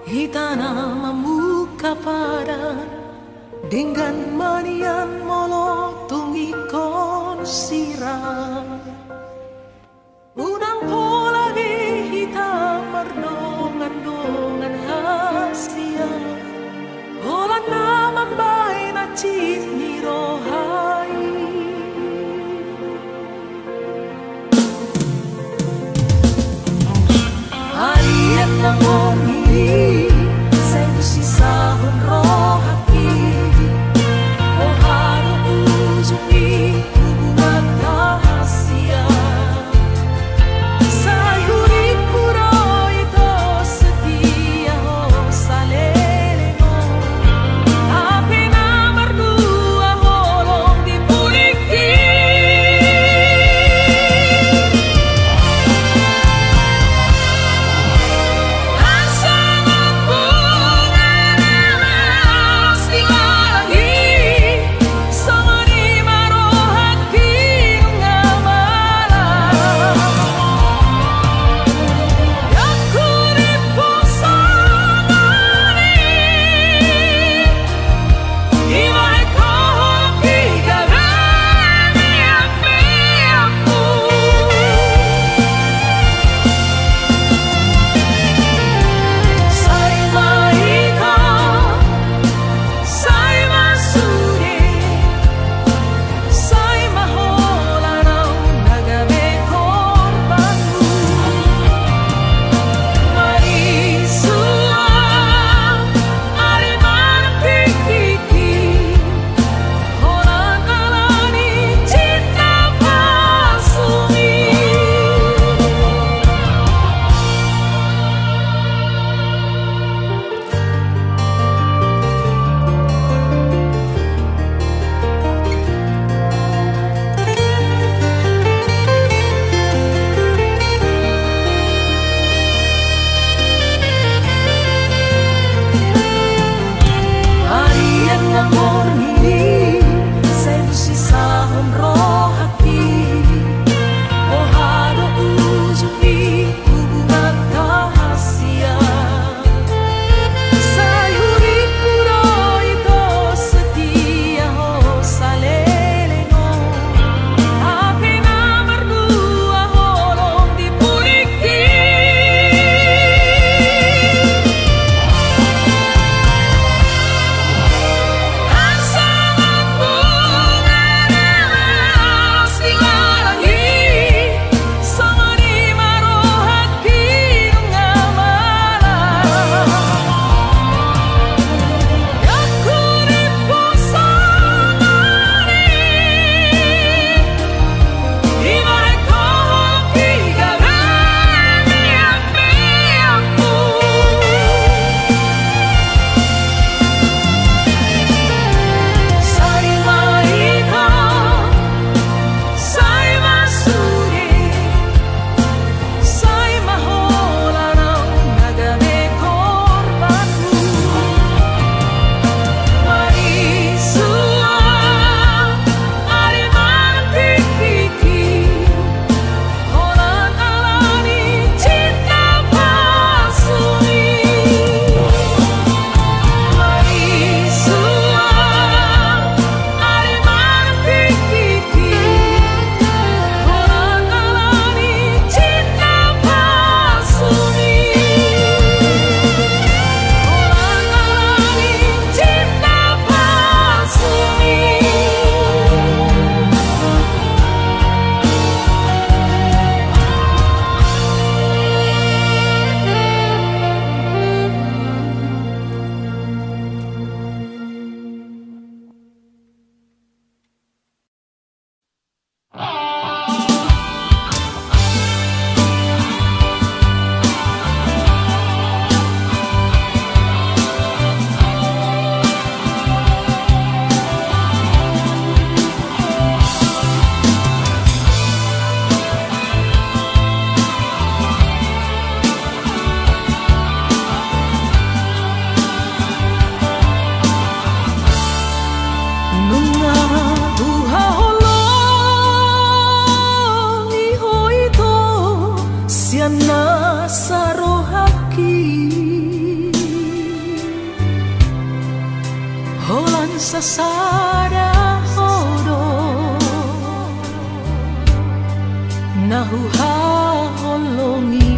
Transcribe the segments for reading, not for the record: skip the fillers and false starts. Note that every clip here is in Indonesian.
Hitana memuka padan dengan manian molotong ikon sirah. Unang pola di hitam merdongan-dongan hasia. Ola naman ba'y nachit ni rohai. Harian ng orhi sa sisahon rohaki. O haro uzumi hubungan rahasia. sasada hodo nahu haholongi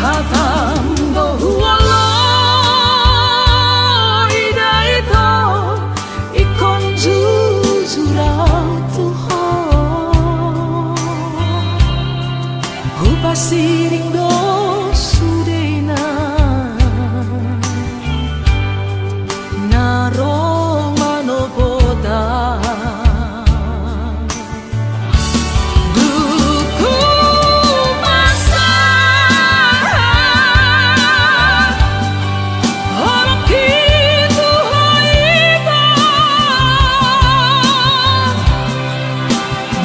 hatam dohualo idaito ikon jujurau tuho hupasiring do sudena naroma no boda duku masa holok itu hoita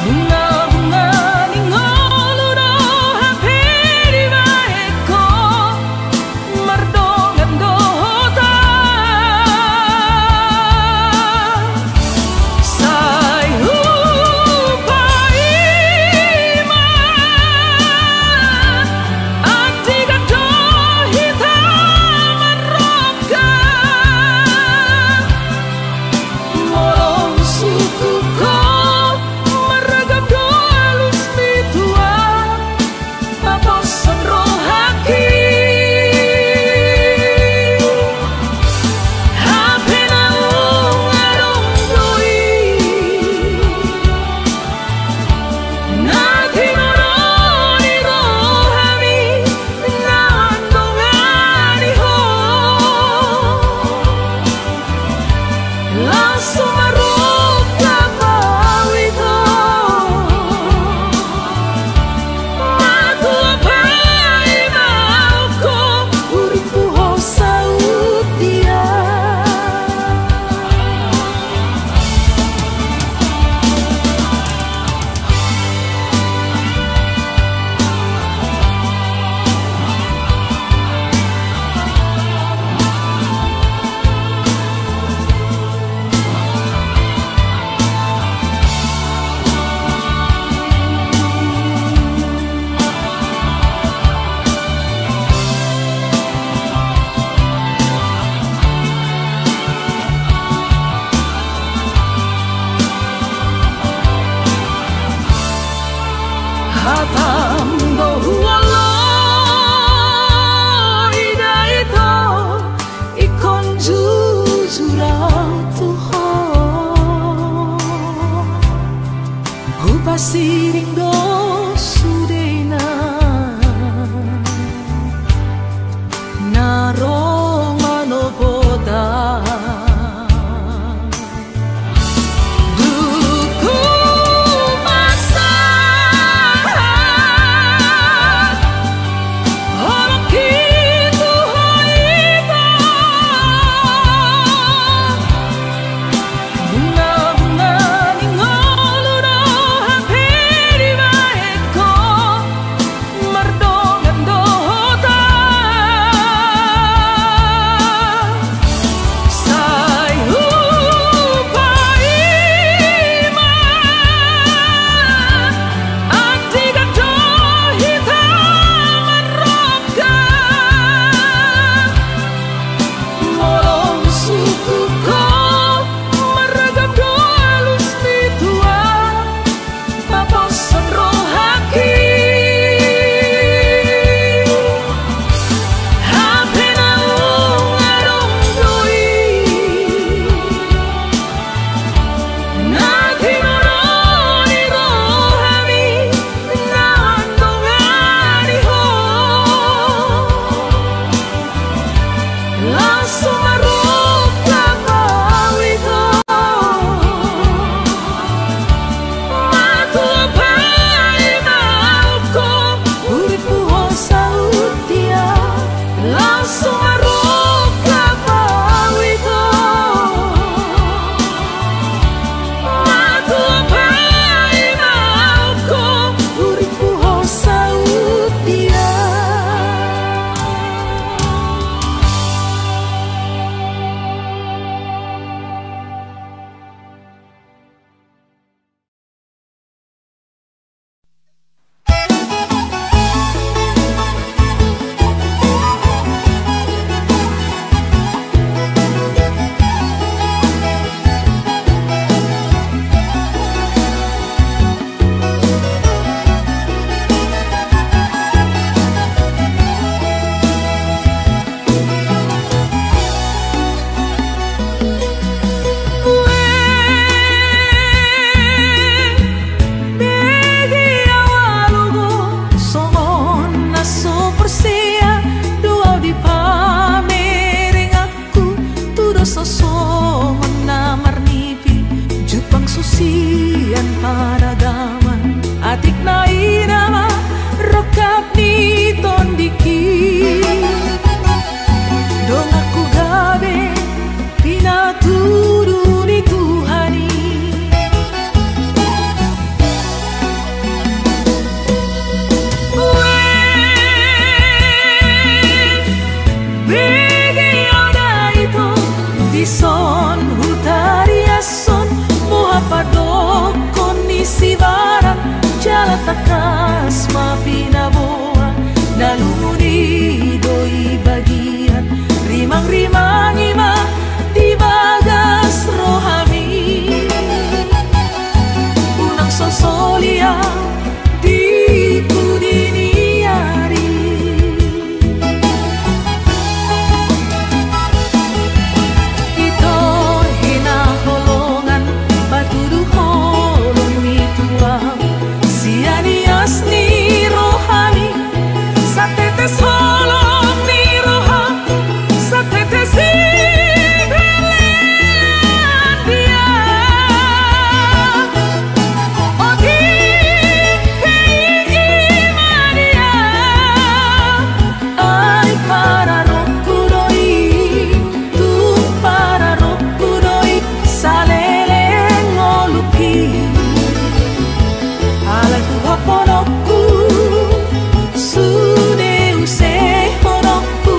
bunga-bunga ningoludo hampiri baeko mardongan dohota sai hupaima antiga dohita marroka molong sukuko meragam doalus mitua paposan rohaki hapena ungarong doi nati moroni rohami nandongani ho langsung maroka pawito matua pai mauko uripu ho sautia hatam dohualo idaito ikon jujurau tuho hupasiring do sudena naroma no boda duku masa holok itu hoita bunga-bunga ningoludo hampiri baeko mardongan dohota sai hupaima antiga dohita marroka molong sukuko meragam doalus mitua paposan rohaki hapena ungarong doi nati moroni rohami nandongani ho langsung maroka pawito matua pai mauko uripu ho sautia langsung maroka pawito matua pai mauko uripu ho sautia ni tondiki dong aku gabe pinaturu ni Tuhani bege oda itu dison hutariason muhapadokon ni sibaran jala takas mapinaboa nalumuni doi bagian rimang-rimang ima di bagas rohami unang sosolia di kudiniari ito hinaholongan batudu holong mituang sianias ni rohani sa tetes holong ni roha sa tetes ibelean dia o di imadia ay para rokudoi tu para rokudoi saleleng olupi ala tu hoponoku sude use honoku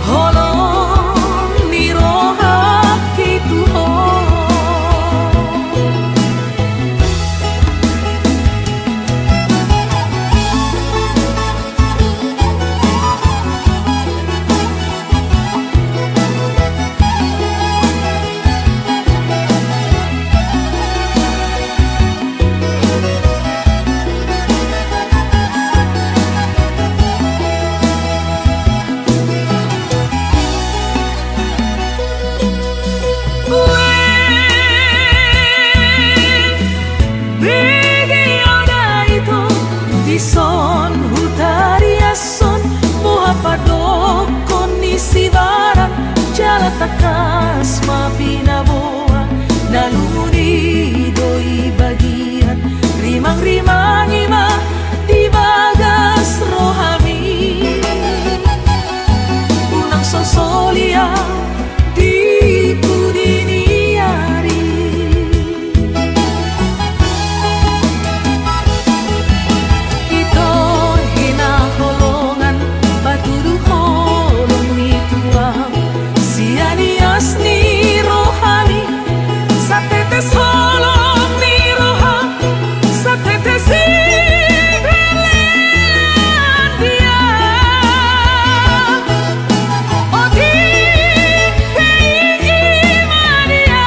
holong ni roha kitu ho bege oda itu dison hutariason muhapadokon ni sibaran jala takas mapinaboa nalumuni doi bagian rimang-rimang ima di bagas rohami unang sosolia di kudiniari ito hinaholongan batudu holong mituang sianias ni rohani sa tetes holong ni roha sa tetes ibelean dia o di imadia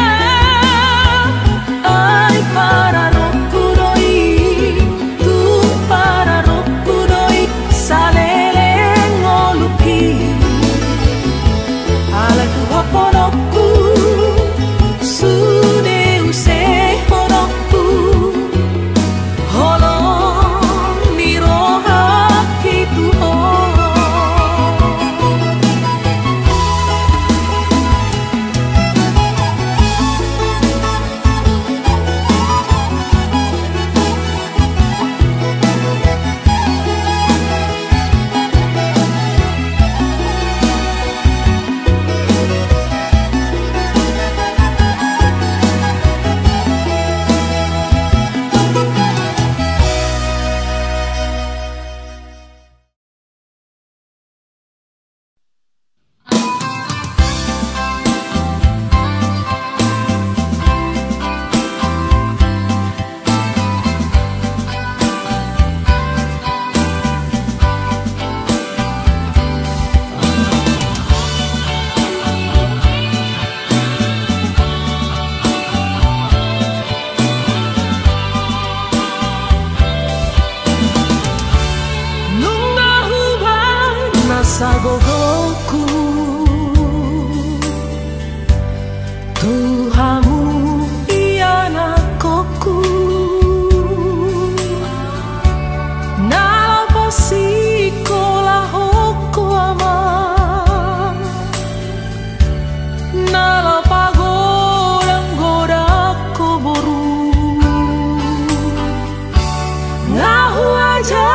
ay para rokudoi tu para rokudoi saleleng olupi ala tu hoponoku sude use honoku holong ni roha kitu ho sa gogoku Tuhamu ianakoku nalapasiko lahoko ama nalapagodang-godako boru ngahu aja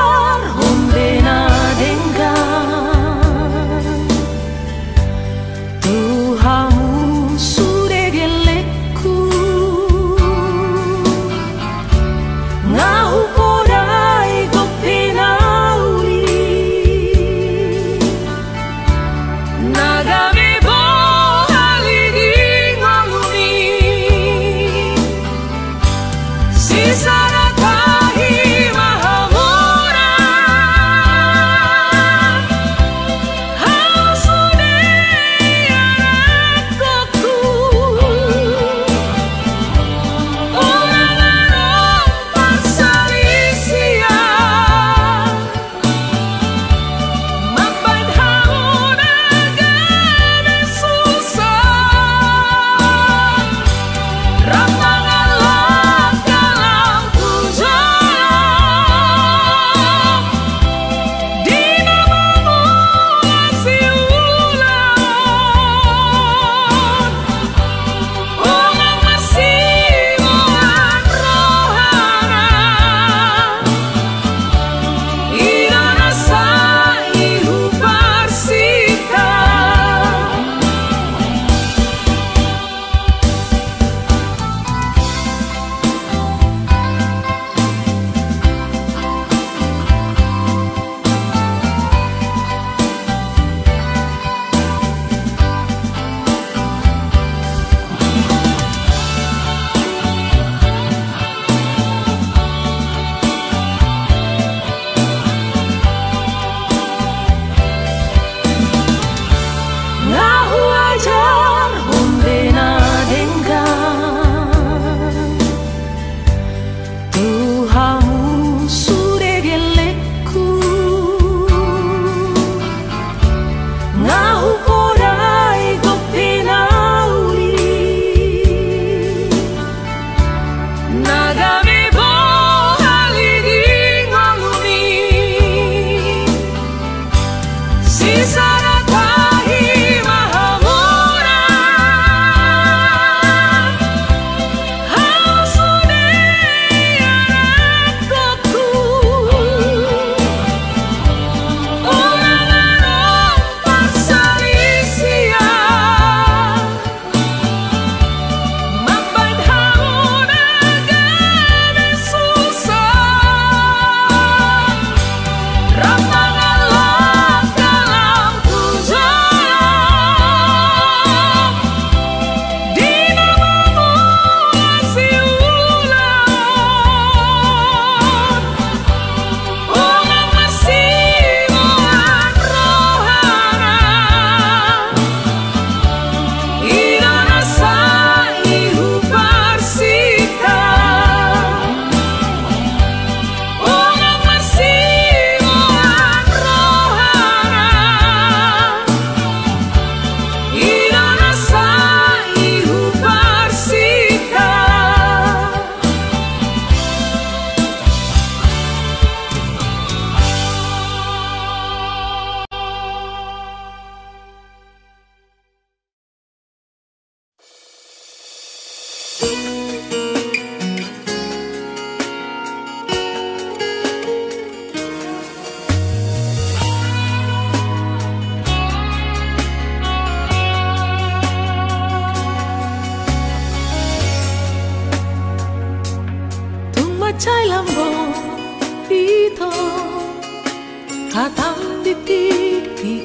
Hatam di tiki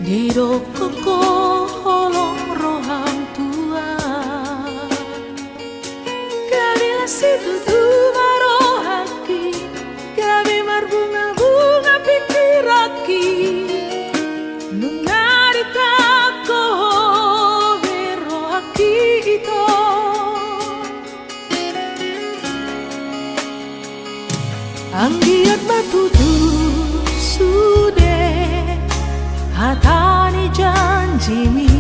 di rokoko holong rohang tua kabila situ marohaki kabi marbunga-bunga pikiraki nungarita ko berohaki ito anggiat matutu sude hatani janjimi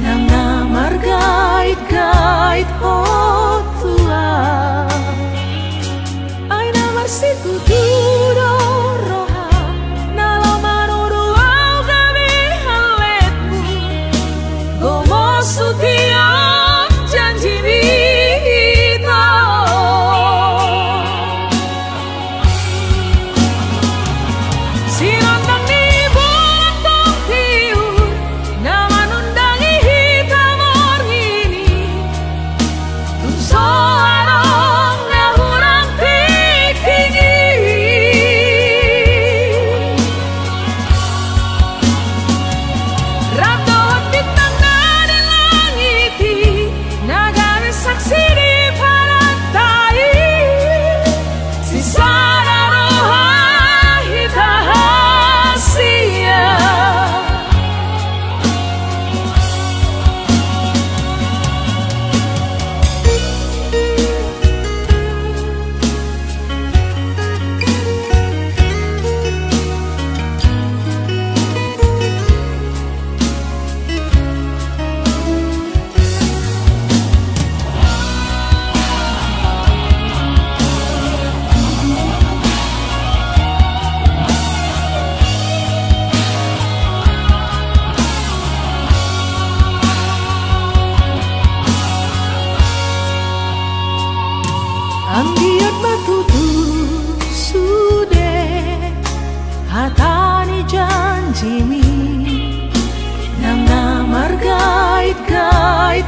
nang margait-gait hotua ay namarsit kutudo roha nalamanoro au gabi haletmu gomosu tiap janjimi anggiat matutu sude hatani janjimi nang margait-gait